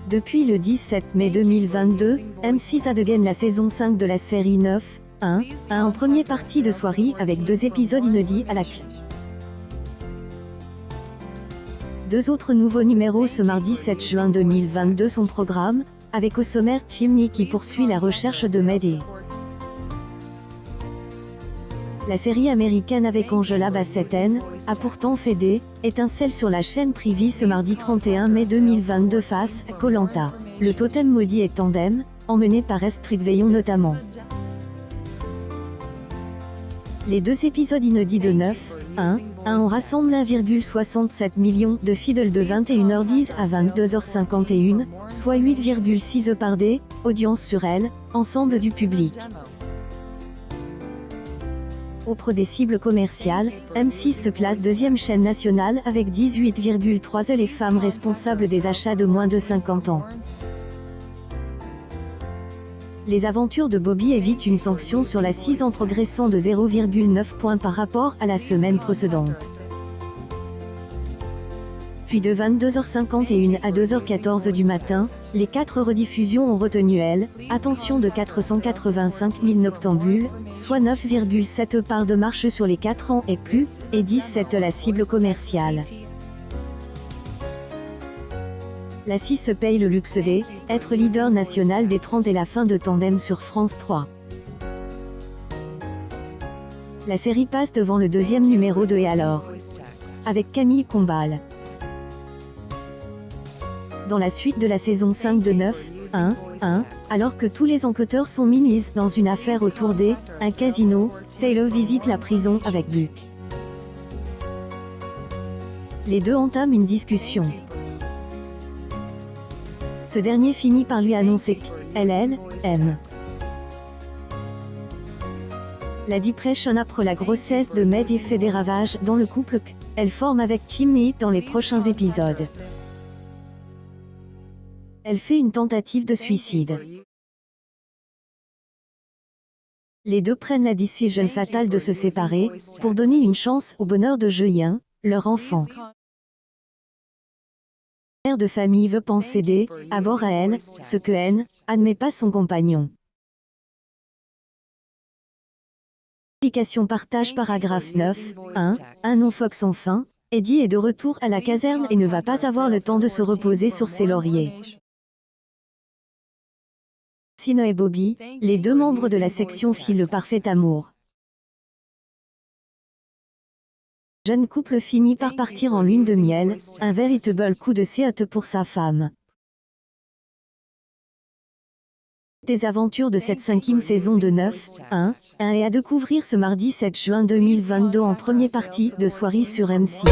Depuis le 17 mai 2022, M6 a dégaine la saison 5 de la série 9-1 en première partie de soirée avec 2 épisodes inédits à la clé. 2 autres nouveaux numéros ce mardi 7 juin 2022 sont programme, avec au sommaire Chimney qui poursuit la recherche de Maddie. La série américaine avec Angela Bassett a pourtant fait des étincelles sur la chaîne privée ce mardi 31 mai 2022 face à Koh-Lanta. Le totem maudit est tandem, emmené par Astrid Veillon notamment. Les 2 épisodes inédits de 9-1 ont rassemblé 1,67 million de fidèles de 21h10 à 22h51, soit 8,6 par day, audience sur elle, ensemble du public. Auprès des cibles commerciales, M6 se classe 2e chaîne nationale avec 18,3 les femmes responsables des achats de moins de 50 ans. Les aventures de Bobby évitent une sanction sur la 6 en progressant de 0,9 points par rapport à la semaine précédente. Puis de 22h51 à 2h14 du matin, les 4 rediffusions ont retenu attention de 485 000 noctambules, soit 9,7 parts de marche sur les 4 ans et plus, et 17 la cible commerciale. La 6 se paye le luxe d'être leader national des 30 et la fin de Tandem sur France 3. La série passe devant le 2e numéro de Et alors, avec Camille Combal. Dans la suite de la saison 5 de 9-1, alors que tous les enquêteurs sont mis dans une affaire autour un casino, Taylor visite la prison avec Buck. Les deux entament une discussion. Ce dernier finit par lui annoncer qu'elle aime. La dépression après la grossesse de Maddie fait des ravages dans le couple qu'elle forme avec Chimney dans les prochains épisodes. Elle fait une tentative de suicide. Les deux prennent la décision fatale de se séparer, pour donner une chance au bonheur de Julien, leur enfant. La mère de famille veut penser d'abord à elle, ce que N admet pas son compagnon. Application partage paragraphe 9-1 non Fox enfin, Eddie est de retour à la caserne et ne va pas avoir le temps de se reposer sur ses lauriers. Sino et Bobby, les 2 membres de la section filent le parfait amour. Le jeune couple finit par partir en lune de miel, un véritable coup de théâtre pour sa femme. Des aventures de cette 5e saison de 9-1 est à découvrir ce mardi 7 juin 2022 en première partie de soirée sur M6.